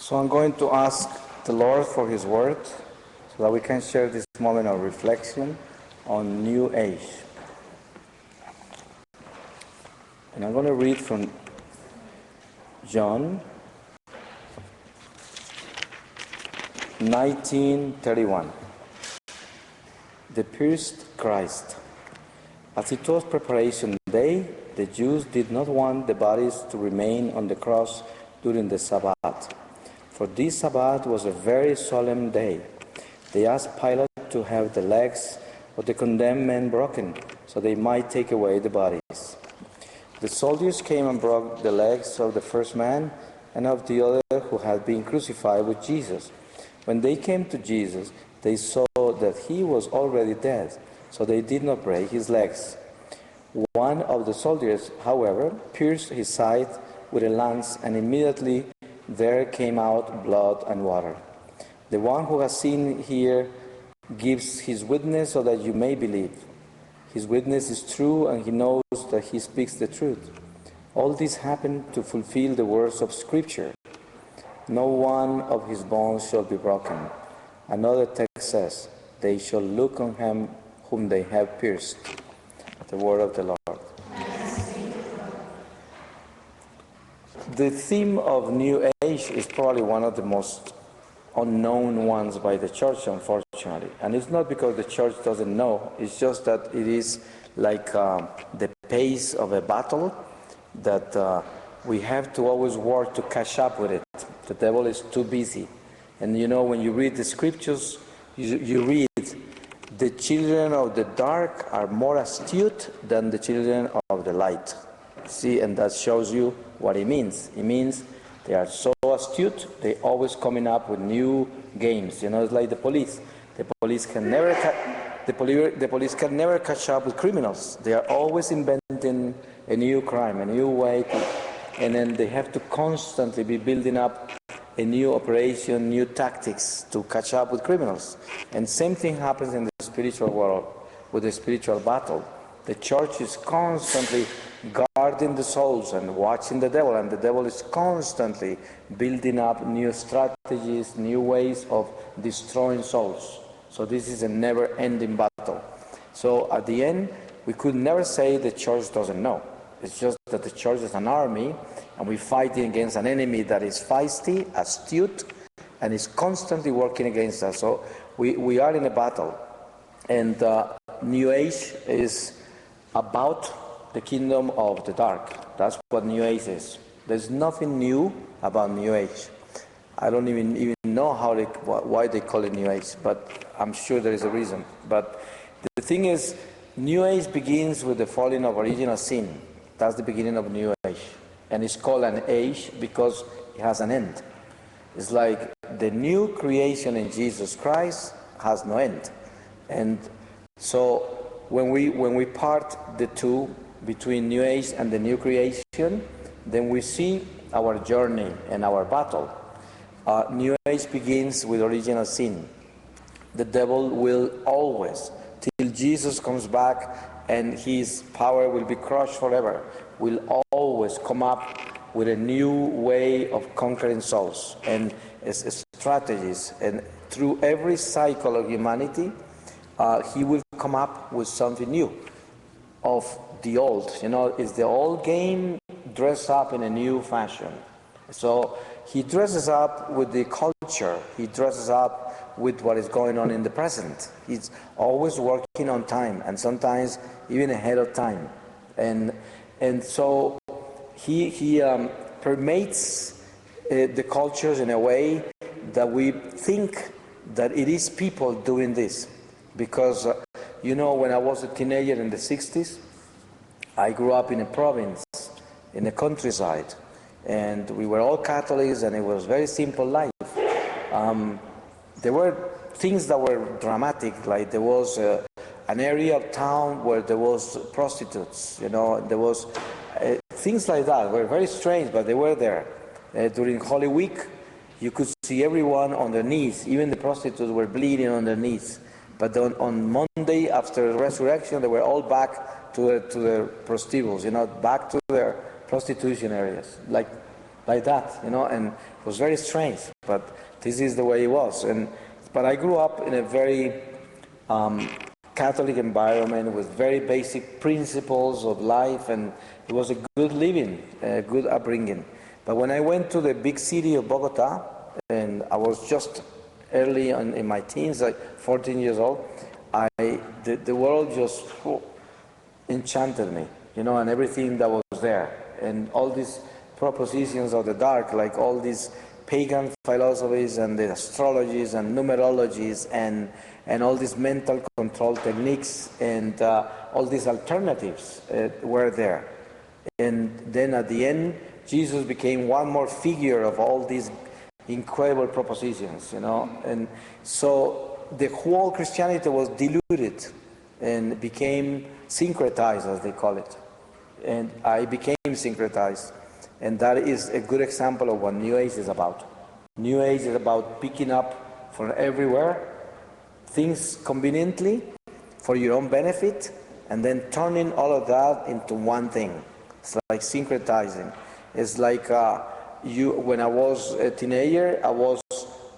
So I'm going to ask the Lord for His Word so that we can share this moment of reflection on New Age. And I'm going to read from John 19:31. The pierced Christ. As it was preparation day, the Jews did not want the bodies to remain on the cross during the Sabbath. For this Sabbath was a very solemn day. They asked Pilate to have the legs of the condemned men broken, so they might take away the bodies. The soldiers came and broke the legs of the first man and of the other who had been crucified with Jesus. When they came to Jesus, they saw that he was already dead, so they did not break his legs. One of the soldiers, however, pierced his side with a lance, and immediately there came out blood and water. The one who has seen here gives his witness so that you may believe. His witness is true, and he knows that he speaks the truth. All this happened to fulfill the words of Scripture. No one of his bones shall be broken. Another text says, they shall look on him whom they have pierced. The word of the Lord. The theme of New Age is probably one of the most unknown ones by the church, unfortunately. And it's not because the church doesn't know, it's just that it is like the pace of a battle that we have to always work to catch up with it. The devil is too busy. And you know, when you read the scriptures, you read, the children of the dark are more astute than the children of the light. See, and that shows you what it means. It means they are so astute, they always coming up with new games. You know, it's like the police. The police can never can never catch up with criminals. They are always inventing a new crime, a new way to, and then they have to constantly be building up a new operation, new tactics to catch up with criminals. And same thing happens in the spiritual world with the spiritual battle. The church is constantly guarding the souls and watching the devil, and the devil is constantly building up new strategies, new ways of destroying souls. So this is a never-ending battle. So at the end, we could never say the church doesn't know. It's just that the church is an army, and we're fighting against an enemy that is feisty, astute, and is constantly working against us. So we are in a battle. And New Age is about the kingdom of the dark. That's what New Age is. There's nothing new about New Age. I don't even know why they call it New Age, but I'm sure there is a reason. But the thing is, New Age begins with the falling of original sin. That's the beginning of New Age. And it's called an age because it has an end. It's like the new creation in Jesus Christ has no end. And so when we part the two between New Age and the new creation, then we see our journey and our battle. New Age begins with original sin. The devil will always, till Jesus comes back and his power will be crushed forever, will always come up with a new way of conquering souls and strategies. And through every cycle of humanity, he will come up with something new of the old. You know, it's the old game dressed up in a new fashion. So he dresses up with the culture. He dresses up with what is going on in the present. He's always working on time, and sometimes even ahead of time. And so he permeates the cultures in a way that we think that it is people doing this. Because, you know, when I was a teenager in the 60s, I grew up in a province, in the countryside, and we were all Catholics, and it was very simple life. There were things that were dramatic, like there was an area of town where there was prostitutes, you know, there was things like that were very strange, but they were there. During Holy Week, you could see everyone on their knees, even the prostitutes were bleeding on their knees. But on Monday, after the resurrection, they were all back to their prostíbulos, you know, back to their prostitution areas, like that, you know, and it was very strange. but this is the way it was. But I grew up in a very Catholic environment with very basic principles of life, and it was a good living, a good upbringing. But when I went to the big city of Bogota, and I was just early in my teens, like 14 years old, the world just enchanted me, you know, and everything that was there. And all these propositions of the dark, like all these pagan philosophies and the astrologies and numerologies and all these mental control techniques and all these alternatives were there. And then at the end, Jesus became one more figure of all these incredible propositions, you know. And so the whole Christianity was diluted and became syncretized, as they call it. And I became syncretized. And that is a good example of what New Age is about. New Age is about picking up from everywhere things conveniently for your own benefit, and then turning all of that into one thing. It's like syncretizing. It's like when I was a teenager, I was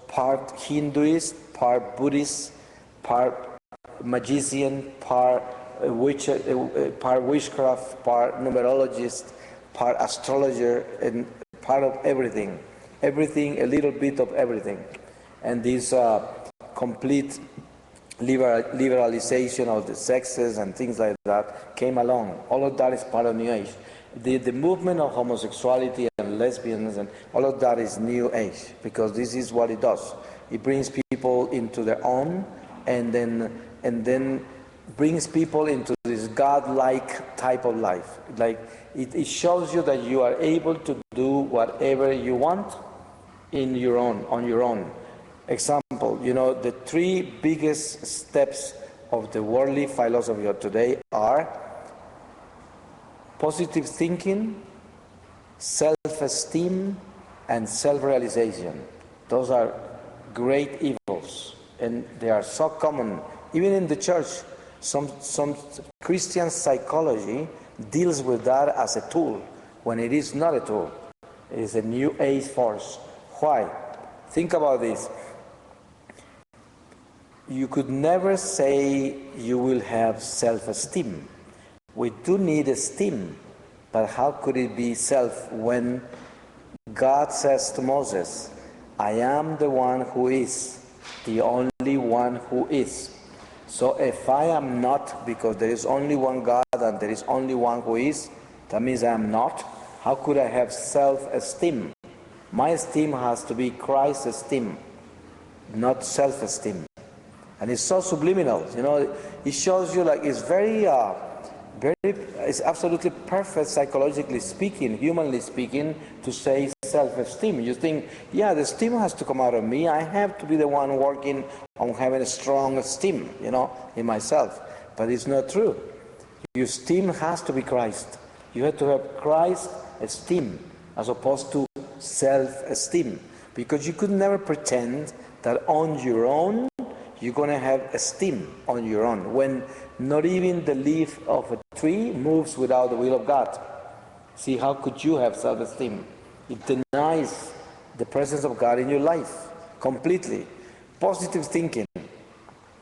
part Hinduist, part Buddhist, part magician, part witchcraft, part numerologist, part astrologer, and part of everything. Everything, a little bit of everything. And this complete liberalization of the sexes and things like that came along. All of that is part of New Age. The movement of homosexuality and lesbians and all of that is New Age, because this is what it does. It brings people into their own, and then brings people into this God-like type of life. Like it shows you that you are able to do whatever you want on your own. Example, you know, the three biggest steps of the worldly philosophy of today are positive thinking, self-esteem, and self-realization. Those are great evils, and they are so common. Even in the church, some Christian psychology deals with that as a tool, when it is not a tool. It is a New Age force. Why? Think about this. You could never say you will have self-esteem. We do need esteem, but how could it be self when God says to Moses, I am the one who is, the only one who is. So if I am not, because there is only one God and there is only one who is, that means I am not. How could I have self-esteem? My esteem has to be Christ's esteem, not self-esteem. And it's so subliminal, you know. It shows you, like, it's it's absolutely perfect psychologically speaking, humanly speaking, to say self-esteem. You think, yeah, the esteem has to come out of me. I have to be the one working on having a strong esteem, you know, in myself. But it's not true. Your esteem has to be Christ. You have to have Christ's esteem as opposed to self-esteem. Because you could never pretend that on your own you're going to have esteem on your own, when not even the leaf of a tree moves without the will of God. See, how could you have self-esteem? It denies the presence of God in your life completely. Positive thinking.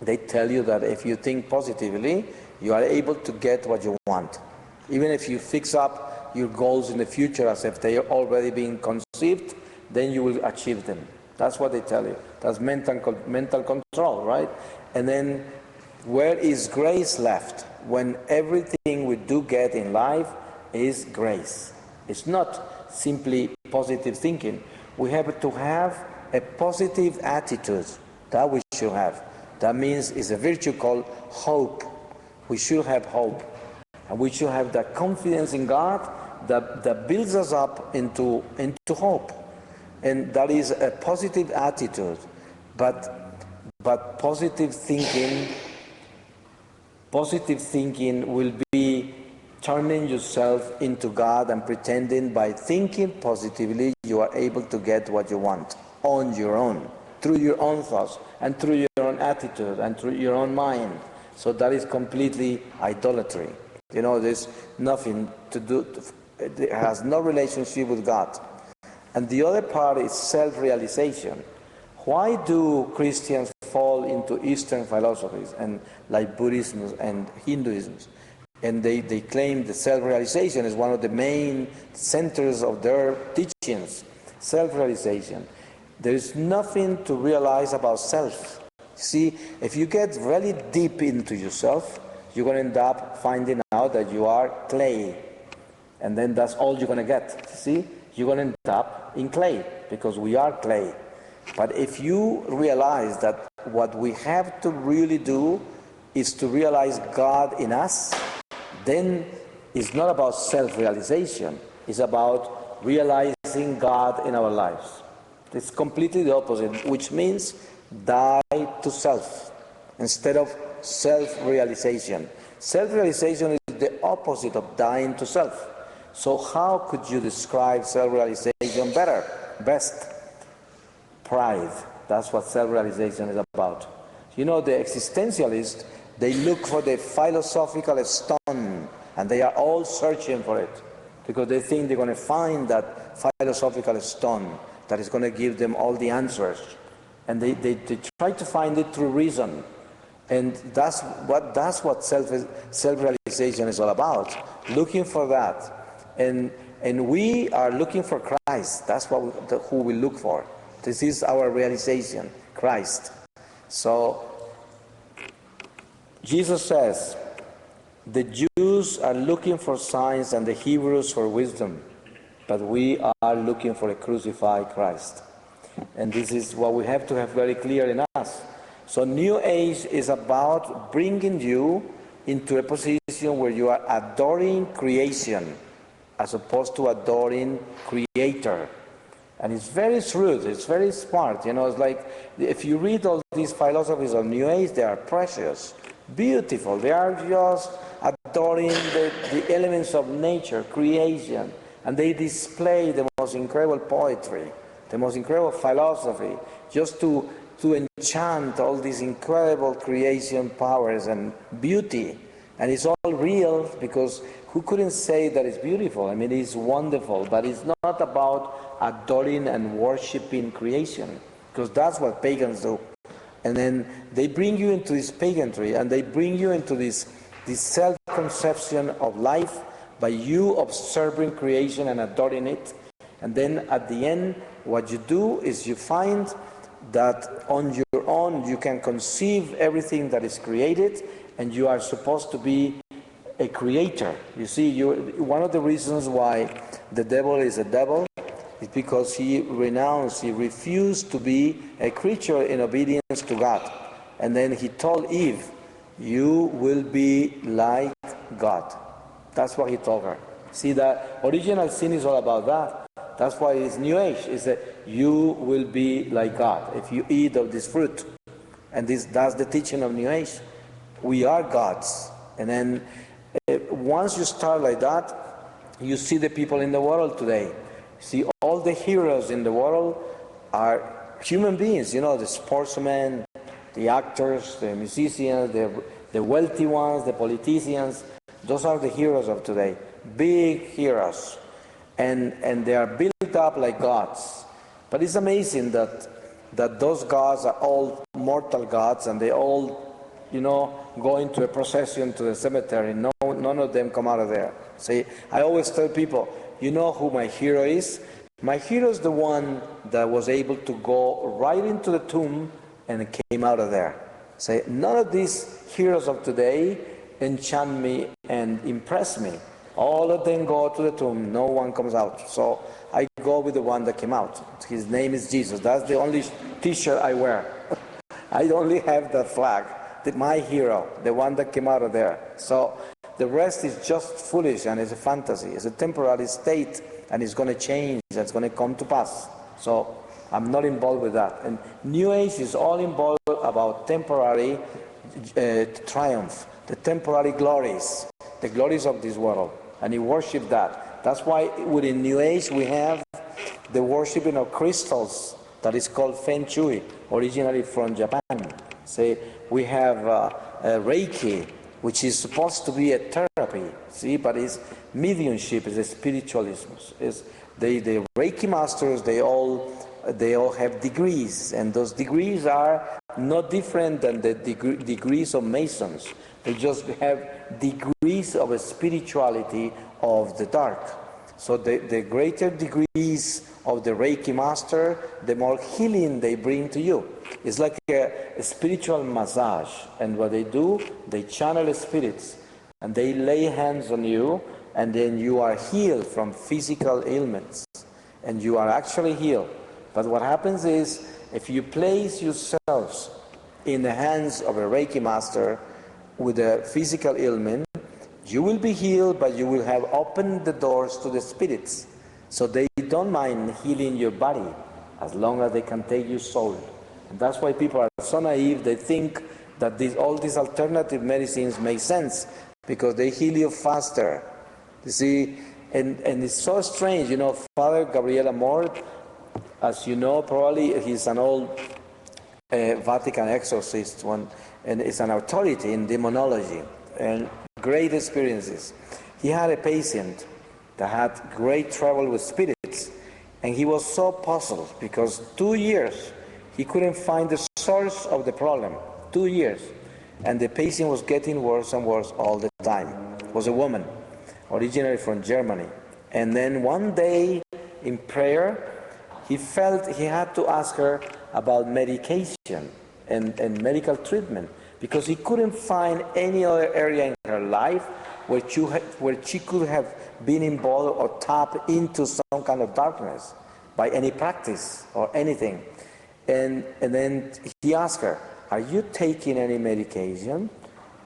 They tell you that if you think positively, you are able to get what you want. Even if you fix up your goals in the future as if they are already being conceived, then you will achieve them. That's what they tell you. That's mental control, right? And then where is grace left? When everything we do get in life is grace. It's not simply positive thinking. We have to have a positive attitude. That we should have. That means it's a virtue called hope. We should have hope. And we should have that confidence in God that builds us up into hope. And that is a positive attitude. But positive thinking will be turning yourself into God and pretending by thinking positively you are able to get what you want on your own, through your own thoughts and through your own attitude and through your own mind. So that is completely idolatry. You know, there's nothing to do, it has no relationship with God. And the other part is self-realization. Why do Christians fall into Eastern philosophies and like Buddhism and Hinduism? And they claim that self-realization is one of the main centers of their teachings. Self-realization. There is nothing to realize about self. See, if you get really deep into yourself, you're going to end up finding out that you are clay. And then that's all you're going to get. See, you're going to end up in clay, because we are clay. But if you realize that what we have to really do is to realize God in us, then it's not about self-realization. It's about realizing God in our lives. It's completely the opposite, which means die to self instead of self-realization. Self-realization is the opposite of dying to self. So how could you describe self-realization best? Pride. That's what self-realization is about. You know, the existentialists, they look for the philosophical stone, and they are all searching for it, because they think they're going to find that philosophical stone that is going to give them all the answers. And they try to find it through reason. And that's what self-realization is all about, looking for that. And we are looking for Christ. That's who we look for. This is our realization, Christ. So Jesus says, the Jews are looking for signs and the Hebrews for wisdom, but we are looking for a crucified Christ. And this is what we have to have very clear in us. So New Age is about bringing you into a position where you are adoring creation as opposed to adoring Creator. And it's very shrewd, it's very smart. You know, it's like, if you read all these philosophies of New Age, they are precious, beautiful. They are just adoring the elements of nature, creation. And they display the most incredible poetry, the most incredible philosophy, just to enchant all these incredible creation powers and beauty. And it's all real, because who couldn't say that it's beautiful? I mean, it's wonderful, but it's not about adoring and worshiping creation, because that's what pagans do. And then they bring you into this paganry, and they bring you into this self-conception of life by you observing creation and adoring it. And then at the end, what you do is you find that on your own you can conceive everything that is created, and you are supposed to be a creator. You see, one of the reasons why the devil is a devil is because he refused to be a creature in obedience to God. And then he told Eve, you will be like God. That's what he told her. See, the original sin is all about that. That's why it's New Age. It's that you will be like God if you eat of this fruit. And that's the teaching of New Age. We are gods. And then once you start like that, you see the people in the world today. See, all the heroes in the world are human beings. You know, the sportsmen, the actors, the musicians, the wealthy ones, the politicians. Those are the heroes of today. Big heroes. And they are built up like gods. But it's amazing that those gods are all mortal gods, and they all, you know, go into a procession to the cemetery. None of them come out of there. See, I always tell people, you know who my hero is? My hero is the one that was able to go right into the tomb and came out of there. Say, none of these heroes of today enchant me and impress me. All of them go to the tomb, no one comes out. So I go with the one that came out. His name is Jesus. That's the only t-shirt I wear. I only have the flag, my hero, the one that came out of there. So the rest is just foolish, and it's a fantasy. It's a temporary state, and it's going to change, it's going to come to pass. So I'm not involved with that. And New Age is all involved about temporary triumph, the temporary glories, the glories of this world. And you worship that. That's why within New Age we have the worshiping of crystals that is called Feng Shui, originally from Japan. Say, we have Reiki, which is supposed to be a therapy, see, but it's mediumship, it's spiritualism. The Reiki masters, they all have degrees, and those degrees are not different than the degrees of Masons. They just have degrees of a spirituality of the dark. So the greater degrees of the Reiki master, the more healing they bring to you. It's like a spiritual massage, and what they do, they channel spirits, and they lay hands on you, and then you are healed from physical ailments, and you are actually healed. But what happens is, if you place yourselves in the hands of a Reiki master with a physical ailment, you will be healed, but you will have opened the doors to the spirits. So they don't mind healing your body as long as they can take your soul. And that's why people are so naive. They think that all these alternative medicines make sense because they heal you faster. You see, and it's so strange. You know, Father Gabriel Amorth, as you know, probably he's an old Vatican exorcist, and is an authority in demonology and great experiences. He had a patient that had great trouble with spirits, and he was so puzzled because 2 years he couldn't find the source of the problem. 2 years, and the patient was getting worse and worse all the time. It was a woman, originally from Germany, and then one day in prayer he felt he had to ask her about medication and medical treatment, because he couldn't find any other area in her life where she could have been involved or tapped into some kind of darkness by any practice or anything. And then he asked her, "Are you taking any medication?"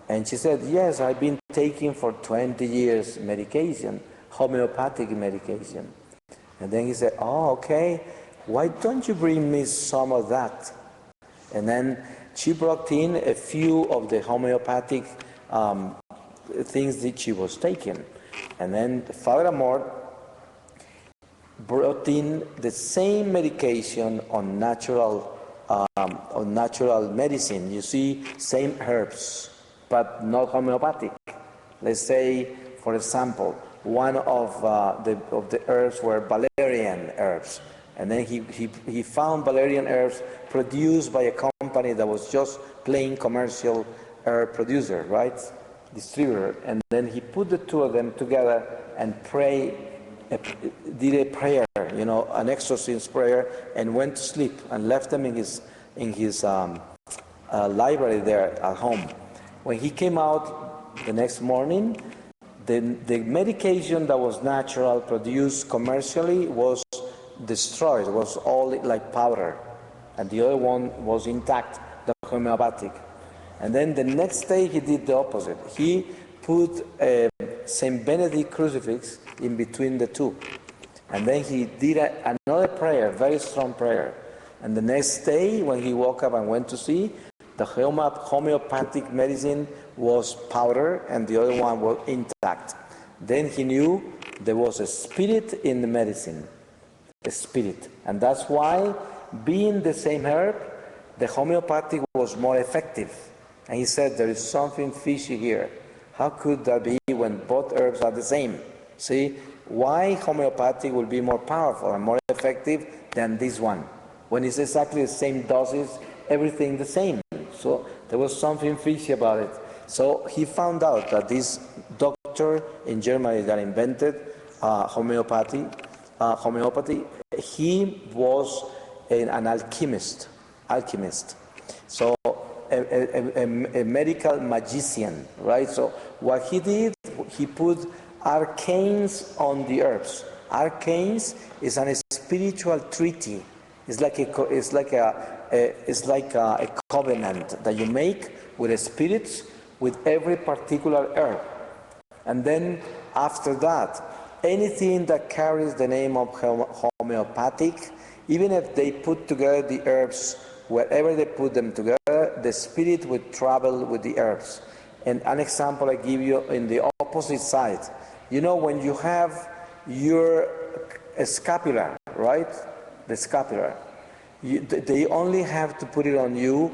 And she said, "Yes, I've been taking for 20 years medication, homeopathic medication." And then he said, "Oh, okay, why don't you bring me some of that?" And then she brought in a few of the homeopathic things that she was taking. And then Father Amorth brought in the same medication on natural medicine. You see, same herbs, but not homeopathic. Let's say, for example, one of the herbs were valerian herbs. And then he found valerian herbs produced by a company that was just plain commercial herb producer, right? Distributor. And then he put the two of them together and did a prayer, you know, an exorcism prayer, and went to sleep and left them in his library there at home. When he came out the next morning, the medication that was natural, produced commercially, was destroyed, was all like powder, and the other one was intact, the homeopathic. And then the next day he did the opposite. He put a St. Benedict crucifix in between the two, and then he did another prayer, very strong prayer. And the next day when he woke up and went to see, the homeopathic medicine was powder and the other one was intact. Then he knew there was a spirit in the medicine. A spirit. And that's why, being the same herb, the homeopathic was more effective. And he said, there is something fishy here. How could that be when both herbs are the same? See, why homeopathic will be more powerful and more effective than this one? When it's exactly the same doses, everything the same. So there was something fishy about it. So he found out that this doctor in Germany that invented homeopathy, he was an alchemist. So a medical magician, right? So what he did, he put arcanes on the herbs. Arcanes is a spiritual treaty. It's like a covenant that you make with the spirits with every particular herb. And then after that, anything that carries the name of homeopathic, even if they put together the herbs, wherever they put them together, the spirit would travel with the herbs. And an example I give you in the opposite side. You know, when you have your scapula, right? The scapula. They only have to put it on you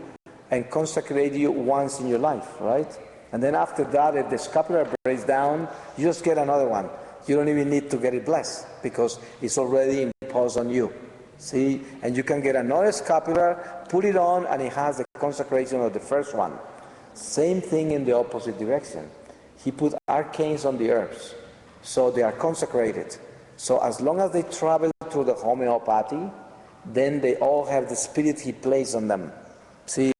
and consecrate you once in your life, right? And then after that, if the scapula breaks down, you just get another one. You don't even need to get it blessed because it's already imposed on you. See? And you can get another scapular, put it on, and it has the consecration of the first one. Same thing in the opposite direction. He put arcanes on the herbs, so they are consecrated. So as long as they travel through the homeopathy, then they all have the spirit he placed on them. See?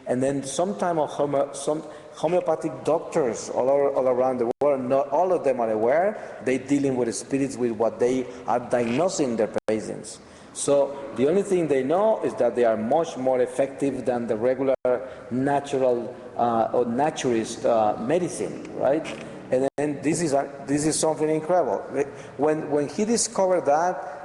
And then some homeopathic doctors all around the world, not all of them are aware, they're dealing with the spirits with what they are diagnosing their patients. So the only thing they know is that they are much more effective than the regular natural or naturist medicine, right? And then this is something incredible. When he discovered that,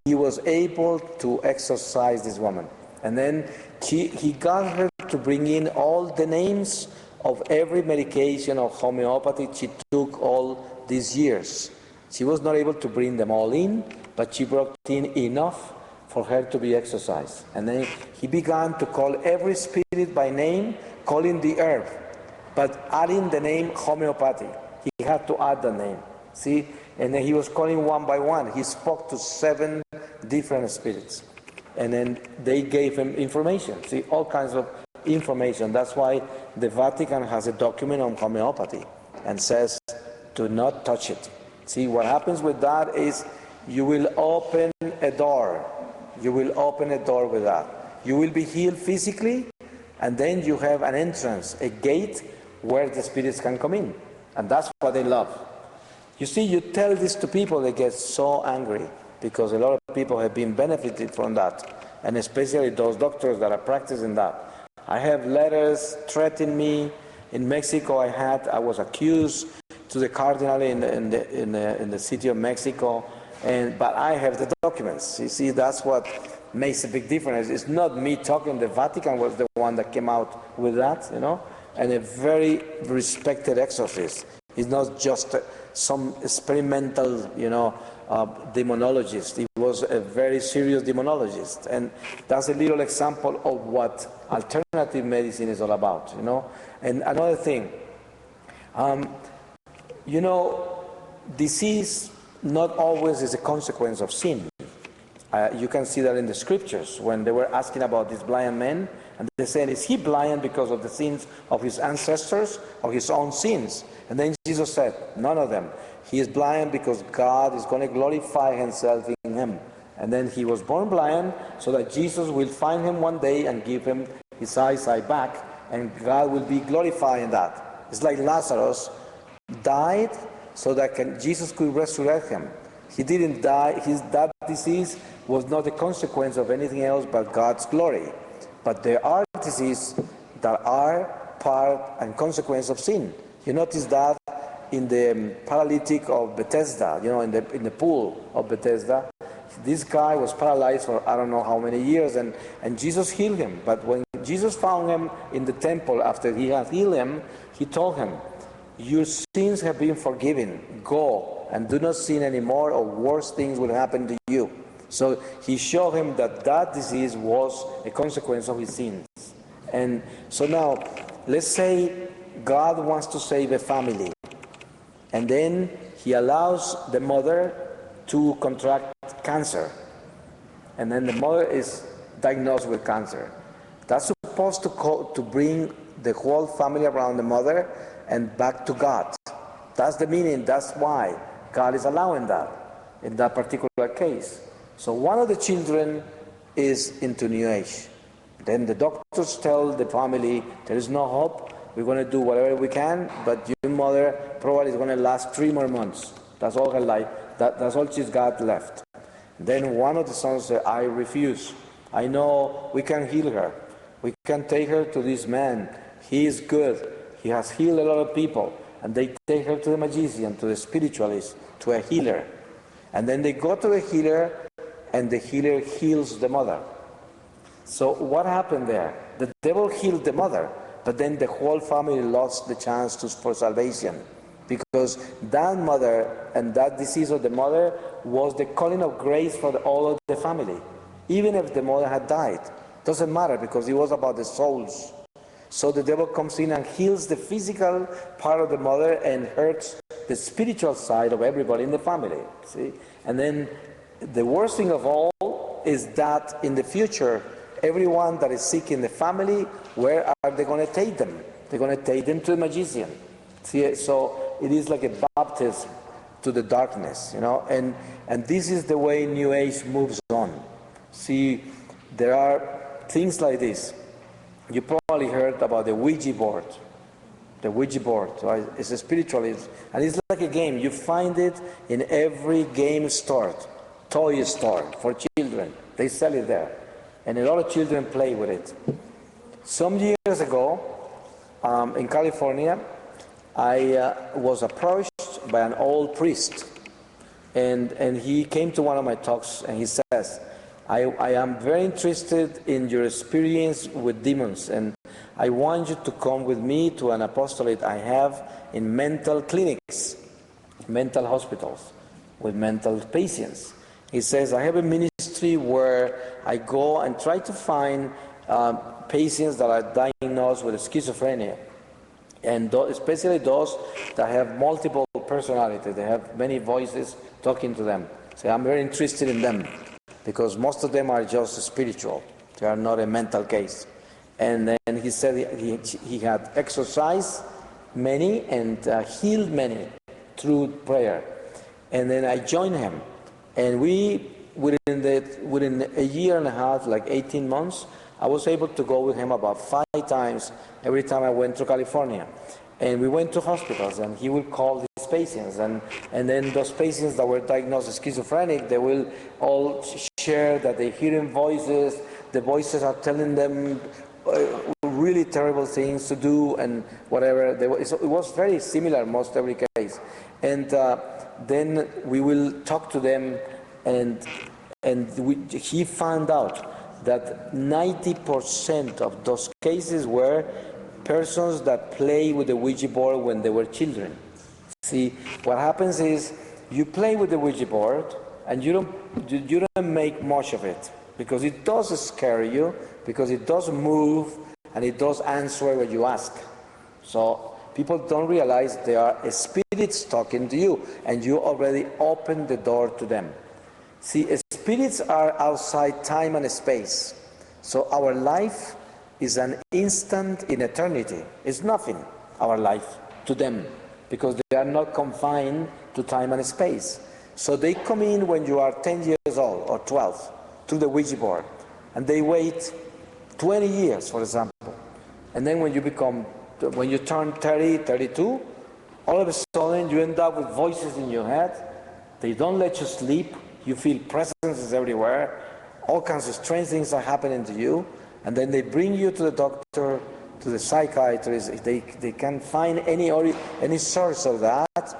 he was able to exorcise this woman. And then he got her to bring in all the names of every medication of homeopathy she took all these years. She was not able to bring them all in, but she brought in enough for her to be exorcised. And then he began to call every spirit by name, calling the herb, but adding the name homeopathy. He had to add the name, see? And then he was calling one by one. He spoke to 7 different spirits. And then they gave him information, see, all kinds of information. That's why the Vatican has a document on homeopathy and says, do not touch it. See, what happens with that is you will open a door. You will open a door with that. You will be healed physically, and then you have an entrance, a gate where the spirits can come in. And that's what they love. You see, you tell this to people, they get so angry because a lot of people have been benefited from that, and especially those doctors that are practicing that. I have letters threatening me. In Mexico, I was accused to the cardinal in the city of Mexico, but I have the documents. You see, that's what makes a big difference. It's not me talking. The Vatican was the one that came out with that, you know, and a very respected exorcist. He's not just some experimental, you know, demonologist. He was a very serious demonologist, and that's a little example of what alternative medicine is all about, you know. And another thing, you know, disease not always is a consequence of sin. You can see that in the scriptures when they were asking about this blind man, and they said, is he blind because of the sins of his ancestors or his own sins? And then Jesus said, none of them. He is blind because God is going to glorify himself in him. And then he was born blind so that Jesus will find him one day and give him his eyesight back, and God will be glorified in that. It's like Lazarus died so that Jesus could resurrect him. He didn't die. That disease was not a consequence of anything else but God's glory. But there are diseases that are part and consequence of sin. You notice that in the paralytic of Bethesda, you know, in the pool of Bethesda. This guy was paralyzed for I don't know how many years, and Jesus healed him. But when Jesus found him in the temple after he had healed him, he told him, your sins have been forgiven. Go and do not sin anymore, or worse things will happen to you. So he showed him that that disease was a consequence of his sins. And so now, let's say God wants to save a family, and then he allows the mother to contract cancer, and then the mother is diagnosed with cancer. That's supposed to bring the whole family around the mother and back to God. That's the meaning. That's why God is allowing that in that particular case. So one of the children is into New Age. Then the doctors tell the family, there is no hope. We're going to do whatever we can, but your mother probably is going to last 3 more months. That's all her life. That's all she's got left. Then one of the sons said, I refuse. I know we can heal her. We can take her to this man. He is good. He has healed a lot of people. And they take her to the magician, to the spiritualist, to a healer. And then they go to the healer, and the healer heals the mother. So what happened there? The devil healed the mother, but then the whole family lost the chance for salvation. Because that mother and that disease of the mother was the calling of grace for all of the family. Even if the mother had died. Doesn't matter, because it was about the souls. So the devil comes in and heals the physical part of the mother and hurts the spiritual side of everybody in the family, see? And then the worst thing of all is that in the future, everyone that is sick in the family, where are they going to take them? They're going to take them to the magician. See, so it is like a baptism to the darkness, you know, and this is the way New Age moves on. See, there are things like this. You probably heard about the Ouija board. The Ouija board, right? It's a spiritualism, and it's like a game. You find it in every game store, toy store for children. They sell it there, and a lot of children play with it. Some years ago, in California, I was approached by an old priest, and he came to one of my talks, and he says, I am very interested in your experience with demons, and I want you to come with me to an apostolate I have in mental clinics, mental hospitals, with mental patients. He says, I have a ministry where I go and try to find patients that are diagnosed with schizophrenia, and especially those that have multiple personalities. They have many voices talking to them. So I'm very interested in them, because most of them are just spiritual. They are not a mental case. And then he said he had exorcised many and healed many through prayer. And then I joined him. And we, within a year and a half, like 18 months, I was able to go with him about 5 times every time I went to California. And we went to hospitals, and he would call these patients. And then those patients that were diagnosed as schizophrenic, they will all share that they're hearing voices. The voices are telling them really terrible things to do and whatever. It was very similar most every case. And then we will talk to them, and he found out that 90% of those cases were persons that play with the Ouija board when they were children. See, what happens is you play with the Ouija board and you don't make much of it, because it does scare you, because it does move and it does answer what you ask. So people don't realize there are spirits talking to you, and you already opened the door to them. See, spirits are outside time and space. So our life is an instant in eternity. It's nothing, our life, to them, because they are not confined to time and space. So they come in when you are 10 years old or 12 to the Ouija board, and they wait 20 years, for example. And then when you turn 30, 32, all of a sudden you end up with voices in your head. They don't let you sleep. You feel presences everywhere. All kinds of strange things are happening to you. And then they bring you to the doctor, to the psychiatrist. If they can't find any source of that,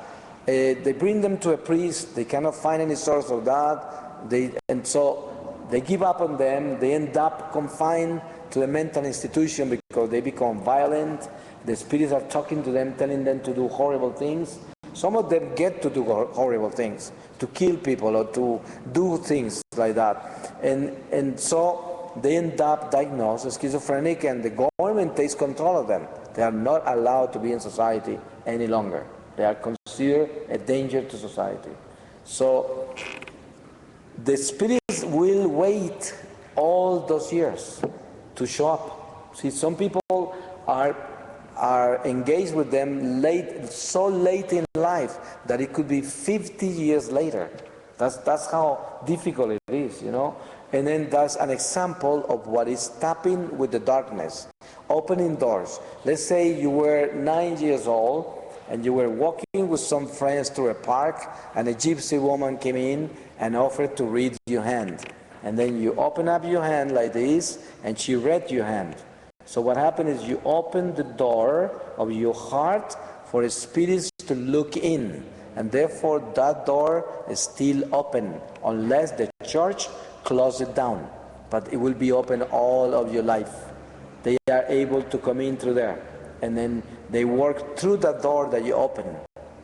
they bring them to a priest. They cannot find any source of that. And so they give up on them. They end up confined to a mental institution because they become violent. The spirits are talking to them, telling them to do horrible things. Some of them get to do horrible things, to kill people or to do things like that. And so they end up diagnosed as schizophrenic, and the government takes control of them. They are not allowed to be in society any longer. They are considered a danger to society. So the spirits will wait all those years to show up. See, some people are engaged with them so late in life that it could be 50 years later. That's how difficult it is, you know. And then that's an example of what is tapping with the darkness, opening doors. Let's say you were 9 years old and you were walking with some friends through a park, and a gypsy woman came in and offered to read your hand. And then you open up your hand like this, and she read your hand. So what happened is you open the door of your heart for spirits to look in, and therefore that door is still open unless the church closes it down. But it will be open all of your life. They are able to come in through there, and then they work through that door that you open.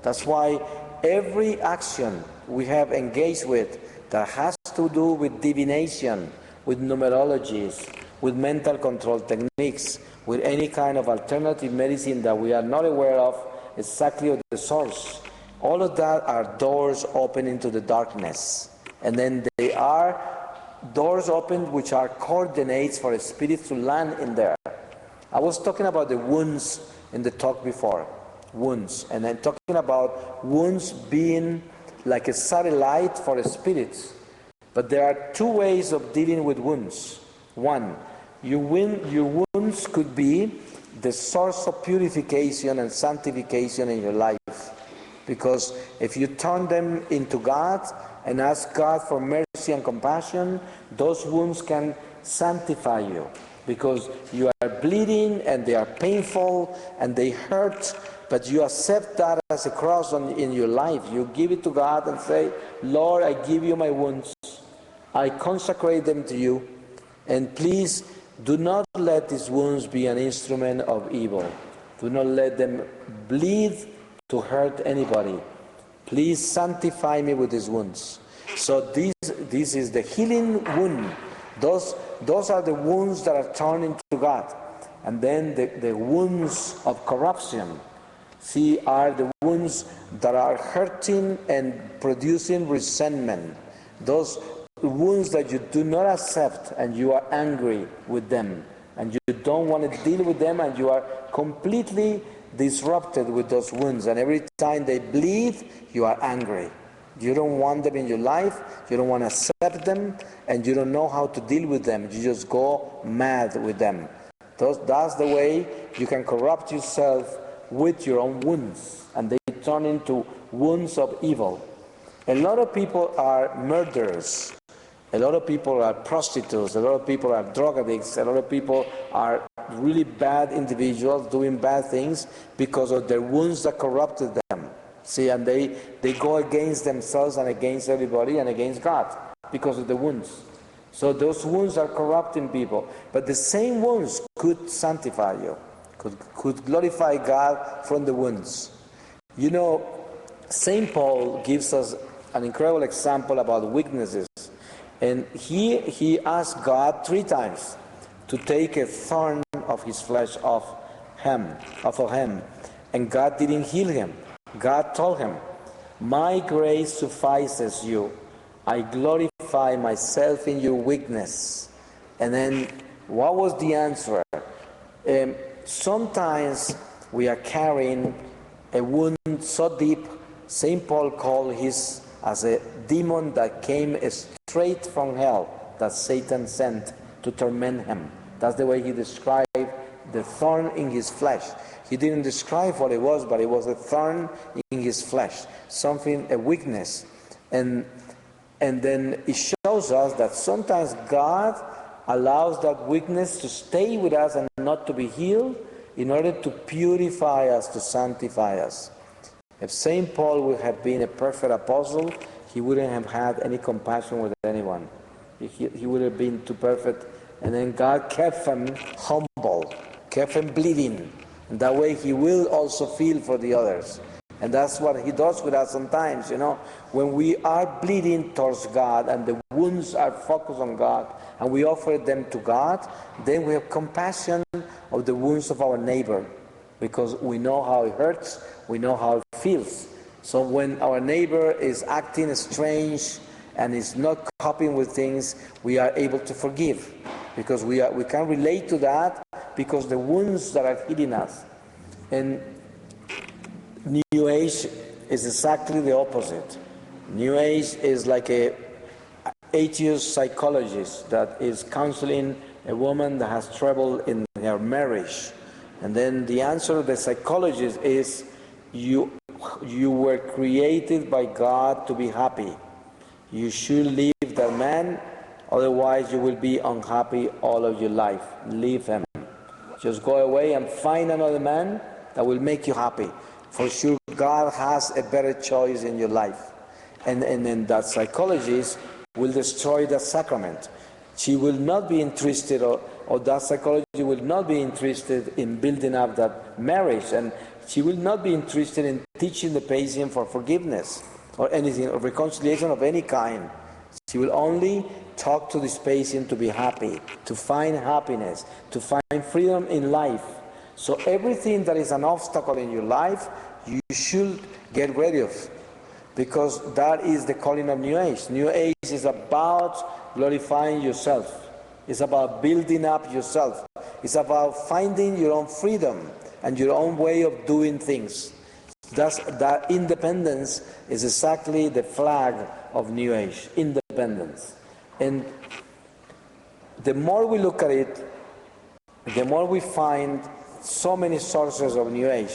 That's why every action we have engaged with that has to do with divination, with numerologies, with mental control techniques, with any kind of alternative medicine that we are not aware of exactly of the source, All of that are doors open into the darkness. And then they are doors open which are coordinates for a spirit to land in there. I was talking about the wounds in the talk before. Wounds. And I'm talking about wounds being like a satellite for a spirit. But there are two ways of dealing with wounds. One, your wounds could be the source of purification and sanctification in your life. Because if you turn them into God and ask God for mercy and compassion, those wounds can sanctify you. Because you are bleeding and they are painful and they hurt, but you accept that as a cross in your life. You give it to God and say, Lord, I give you my wounds. I consecrate them to you. And please do not let these wounds be an instrument of evil. Do not let them bleed to hurt anybody. Please sanctify me with these wounds. So this is the healing wound. Those are the wounds that are turned into God. And then the wounds of corruption, see, are the wounds that are hurting and producing resentment. Those wounds that you do not accept and you are angry with them and you don't want to deal with them and you are completely disrupted with those wounds, and every time they bleed you are angry. You don't want them in your life, you don't want to accept them, and you don't know how to deal with them. You just go mad with them. That's the way you can corrupt yourself with your own wounds, and they turn into wounds of evil. A lot of people are murderers. A lot of people are prostitutes, a lot of people are drug addicts, a lot of people are really bad individuals doing bad things because of their wounds that corrupted them. See, and they go against themselves and against everybody and against God because of the wounds. So those wounds are corrupting people. But the same wounds could sanctify you, could glorify God from the wounds. You know, St. Paul gives us an incredible example about weaknesses. And he asked God 3 times to take a thorn of his flesh off of him. And God didn't heal him. God told him, my grace suffices you. I glorify myself in your weakness. And then what was the answer? Sometimes we are carrying a wound so deep. St. Paul called his as a demon that came straight from hell that Satan sent to torment him. That's the way he described the thorn in his flesh. He didn't describe what it was, but it was a thorn in his flesh, something, a weakness. And then it shows us that sometimes God allows that weakness to stay with us and not to be healed in order to purify us, to sanctify us. If St. Paul would have been a perfect apostle, he wouldn't have had any compassion with anyone. He would have been too perfect. And then God kept him humble, kept him bleeding. And that way he will also feel for the others. And that's what he does with us sometimes, you know. When we are bleeding towards God and the wounds are focused on God and we offer them to God, then we have compassion of the wounds of our neighbor. Because we know how it hurts, we know how it feels. So when our neighbor is acting strange and is not coping with things, we are able to forgive. Because we can relate to that because the wounds that are hitting us. And New Age is exactly the opposite. New Age is like a atheist psychologist that is counseling a woman that has trouble in her marriage. And then the answer of the psychologist is, you were created by God to be happy. You should leave that man, otherwise you will be unhappy all of your life. Leave him. Just go away and find another man that will make you happy. For sure God has a better choice in your life. And then that psychologist will destroy the sacrament. She will not be interested, or that psychologist will not be interested in building up that marriage, and she will not be interested in teaching the patient for forgiveness or anything, or reconciliation of any kind. She will only talk to this patient to be happy, to find happiness, to find freedom in life. So everything that is an obstacle in your life, you should Get ready of it. Because that is the calling of New Age. New Age is about glorifying yourself. It's about building up yourself. It's about finding your own freedom and your own way of doing things. That independence is exactly the flag of New Age, independence. And the more we look at it, the more we find so many sources of New Age.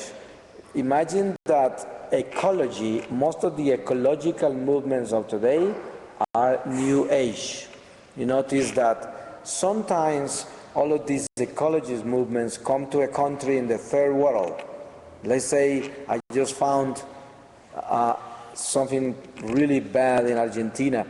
Imagine that ecology, most of the ecological movements of today are New Age. You notice that sometimes all of these ecologist movements come to a country in the third world. Let's say I just found something really bad in Argentina.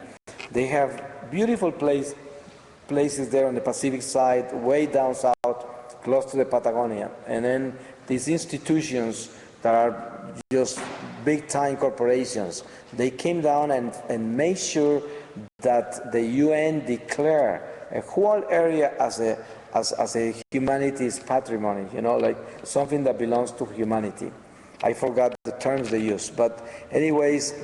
They have beautiful places there on the Pacific side, way down south, close to the Patagonia. And then these institutions that are just big-time corporations, they came down and made sure that the UN declare a whole area as a humanities patrimony, you know, like something that belongs to humanity. I forgot the terms they used, but anyways,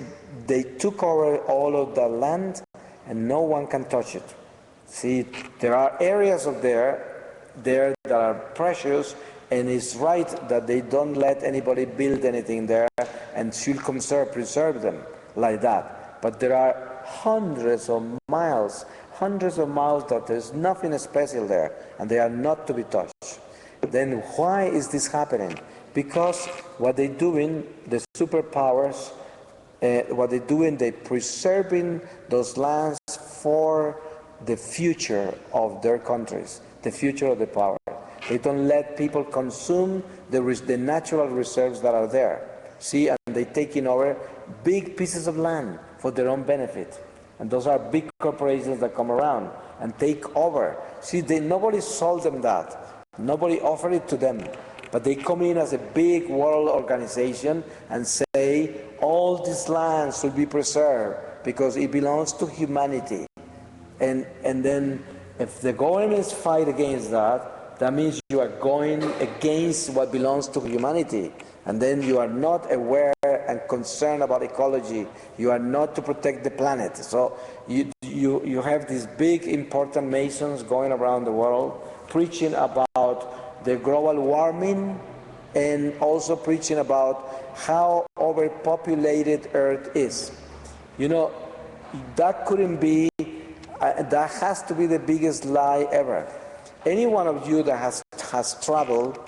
they took over all of the land and no one can touch it. See, there are areas of there that are precious, and it's right that they don't let anybody build anything there and should preserve them like that. But there are hundreds of miles that there's nothing special there, and they are not to be touched. Then why is this happening? Because what they're doing, the superpowers, what they're doing, they're preserving those lands for the future of their countries, the future of the power. They don't let people consume the natural reserves that are there. See, and they're taking over big pieces of land for their own benefit. And those are big corporations that come around and take over. See, nobody sold them that. Nobody offered it to them. But they come in as a big world organization and say, all these lands should be preserved because it belongs to humanity. And then if the governments fight against that, that means you are going against what belongs to humanity. And then you are not aware and concerned about ecology. You are not to protect the planet. So you have these big important Masons going around the world preaching about the global warming and also preaching about how overpopulated Earth is. You know, that couldn't be, that has to be the biggest lie ever. Any one of you that has traveled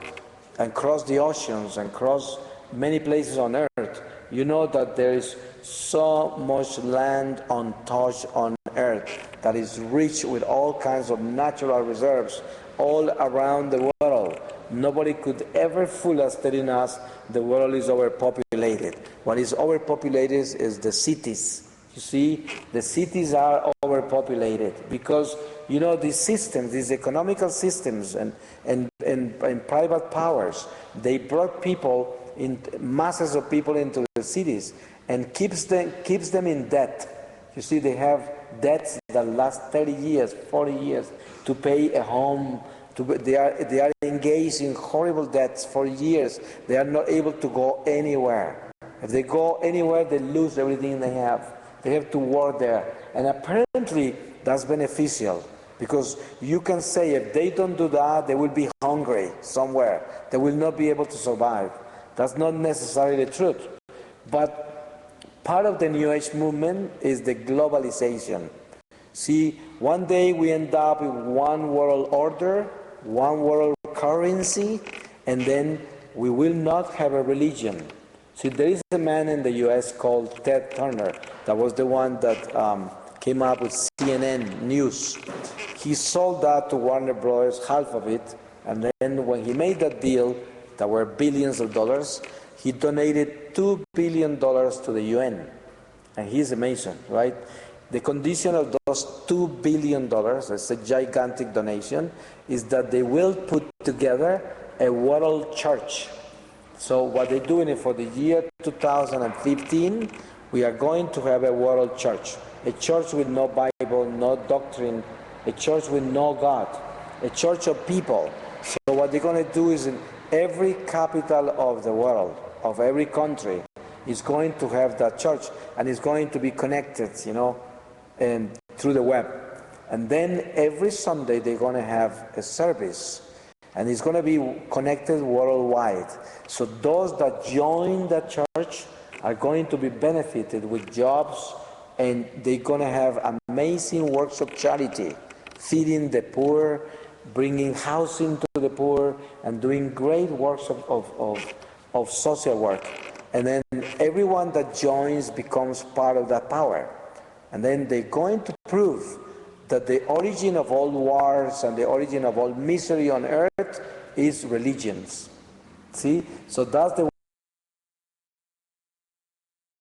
and crossed the oceans and crossed many places on Earth, you know that there is so much land untouched on Earth that is rich with all kinds of natural reserves all around the world. Nobody could ever fool us telling us the world is overpopulated. What is overpopulated is the cities. You see, the cities are overpopulated because, you know, these systems, these economical systems and private powers, they brought people, masses of people into the cities and keeps them in debt. You see, they have debts that last 30 years, 40 years to pay a home. They are engaged in horrible debts for years. They are not able to go anywhere. If they go anywhere, they lose everything they have. They have to work there. And apparently that's beneficial because you can say if they don't do that, they will be hungry somewhere. They will not be able to survive. That's not necessarily the truth. But part of the New Age movement is the globalization. See, one day we end up with one world order, one world currency, and then we will not have a religion. See, there is a man in the US called Ted Turner that was the one that came up with CNN News. He sold that to Warner Brothers, half of it, and then when he made that deal, that were billions of dollars, he donated $2 billion to the UN. And he's a Mason, right? The condition of those $2 billion, it's a gigantic donation, is that they will put together a world church. So what they're doing is for the year 2015, we are going to have a world church. A church with no Bible, no doctrine, a church with no God, a church of people. So what they're going to do is in every capital of the world, of every country, is going to have that church, and it's going to be connected, and through the web. And then every Sunday they're going to have a service, and it's going to be connected worldwide. So those that join the church are going to be benefited with jobs, and they're going to have amazing works of charity, feeding the poor, bringing housing to the poor, and doing great works of social work. And then everyone that joins becomes part of that power. And then they're going to prove that the origin of all wars and the origin of all misery on earth is religions. See? So that's the